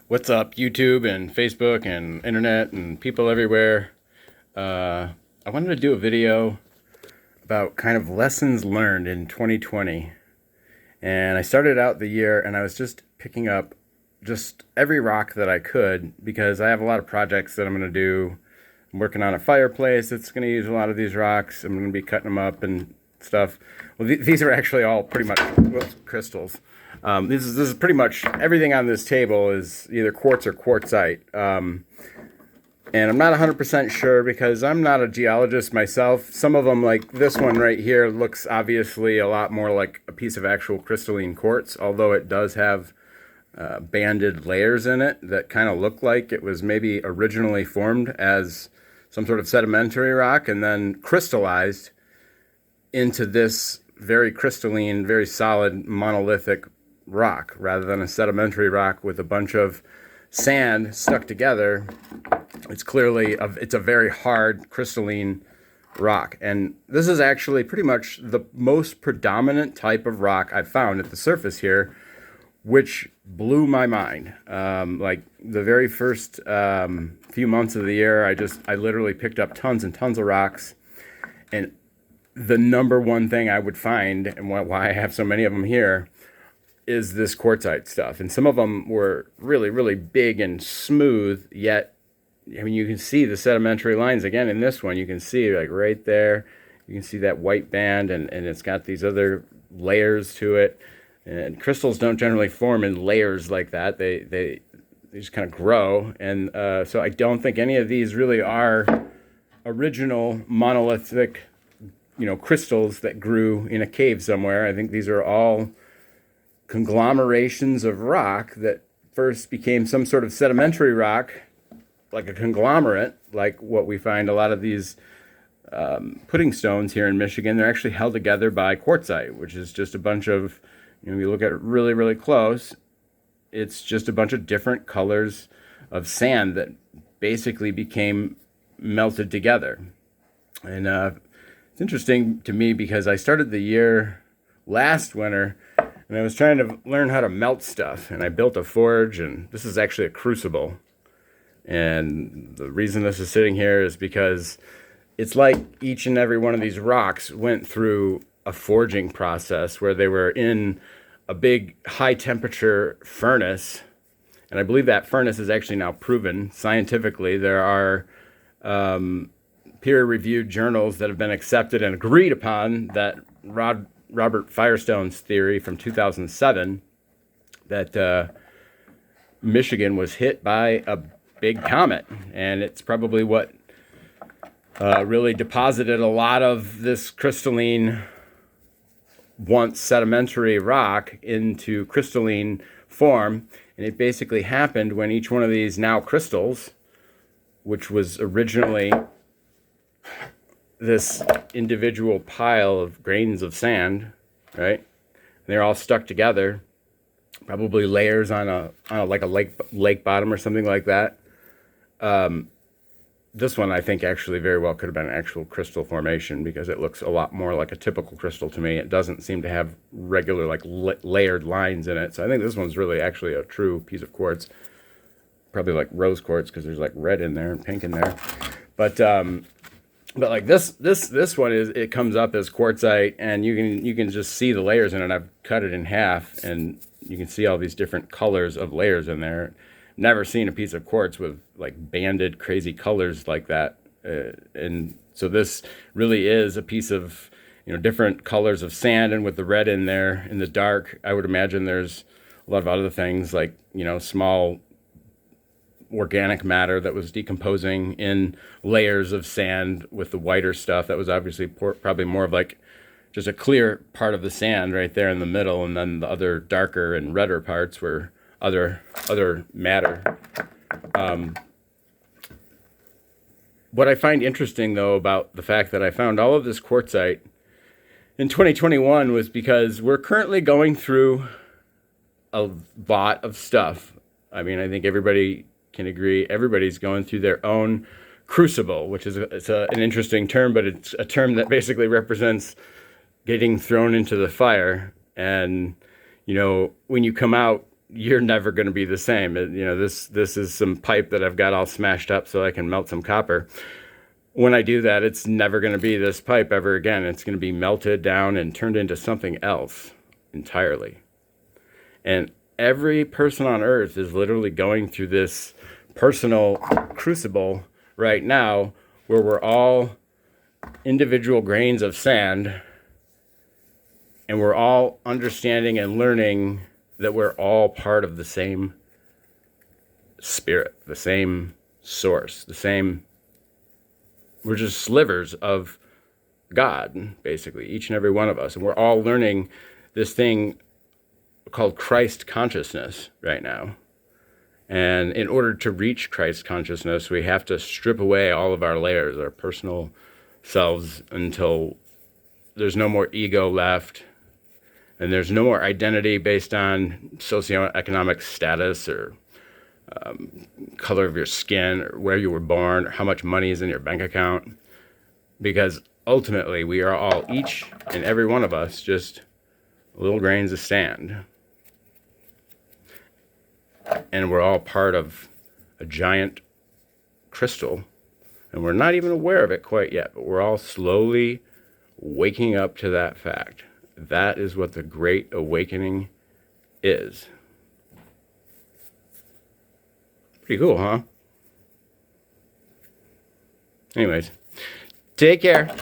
What's up, YouTube and Facebook and internet and people everywhere? I wanted to do a video about kind of lessons learned in 2020. And I started out the year and I was just picking up just every rock that I could because I have a lot of projects that I'm going to do. I'm working on a fireplace that's going to use a lot of these rocks. I'm going to be cutting them up and stuff. Well, these are actually all pretty much crystals. This is pretty much everything on this table is either quartz or quartzite. And I'm not 100% sure because I'm not a geologist myself. Some of them, like this one right here, looks obviously a lot more like a piece of actual crystalline quartz, although it does have banded layers in it that kind of look like it was maybe originally formed as some sort of sedimentary rock and then crystallized into this very crystalline, very solid monolithic rock rather than a sedimentary rock with a bunch of sand stuck together. It's clearly it's a very hard crystalline rock, and this is actually pretty much the most predominant type of rock I've found at the surface here, which blew my mind. Like the very first few months of the year, I literally picked up tons and tons of rocks, and the number one thing I would find, and why I have so many of them here, is this quartzite stuff. And some of them were really, really big and smooth, yet, I mean, you can see the sedimentary lines again in this one. You can see like right there, you can see that white band, and it's got these other layers to it. And crystals don't generally form in layers like that. They just kind of grow. And so I don't think any of these really are original monolithic, crystals that grew in a cave somewhere. I think these are all conglomerations of rock that first became some sort of sedimentary rock, like a conglomerate, like what we find a lot of these pudding stones here in Michigan. They're actually held together by quartzite, which is just a bunch of, you look at it really, really close, it's just a bunch of different colors of sand that basically became melted together. And it's interesting to me because I started the year last winter and I was trying to learn how to melt stuff, and I built a forge, and this is actually a crucible. And the reason this is sitting here is because it's like each and every one of these rocks went through a forging process where they were in a big high temperature furnace. And I believe that furnace is actually now proven scientifically. There are peer-reviewed journals that have been accepted and agreed upon that Robert Firestone's theory from 2007 that Michigan was hit by a big comet, and it's probably what really deposited a lot of this crystalline, once sedimentary rock into crystalline form. And it basically happened when each one of these now crystals, which was originally this individual pile of grains of sand, right? And they're all stuck together, probably layers on a like a lake bottom or something like that. This one I think actually very well could have been an actual crystal formation because it looks a lot more like a typical crystal to me. It doesn't seem to have regular like layered lines in it. So I think this one's really actually a true piece of quartz, probably like rose quartz because there's like red in there and pink in there. But like this one it comes up as quartzite, and you can just see the layers in it. I've cut it in half, and you can see all these different colors of layers in there. Never seen a piece of quartz with like banded crazy colors like that. And so this really is a piece of different colors of sand, and with the red in there in the dark, I would imagine there's a lot of other things like small organic matter that was decomposing in layers of sand with the whiter stuff that was obviously probably more of like just a clear part of the sand right there in the middle, and then the other darker and redder parts were other matter. What I find interesting though about the fact that I found all of this quartzite in 2021 was because we're currently going through a lot of stuff. I mean, I think everybody can agree everybody's going through their own crucible, which is an interesting term, but it's a term that basically represents getting thrown into the fire. And when you come out you're never going to be the same. You know, this is some pipe that I've got all smashed up so I can melt some copper. When I do that, it's never going to be this pipe ever again. It's going to be melted down and turned into something else entirely. And every person on earth is literally going through this personal crucible right now where we're all individual grains of sand, and we're all understanding and learning that we're all part of the same spirit, the same source, the same. We're just slivers of God, basically, each and every one of us. And we're all learning this thing called Christ consciousness right now. And in order to reach Christ consciousness, we have to strip away all of our layers, our personal selves, until there's no more ego left. And there's no more identity based on socioeconomic status or color of your skin or where you were born or how much money is in your bank account. Because ultimately, we are all, each and every one of us, just little grains of sand. And we're all part of a giant crystal. And we're not even aware of it quite yet, but we're all slowly waking up to that fact. That is what the Great Awakening is. Pretty cool, huh? Anyways, take care.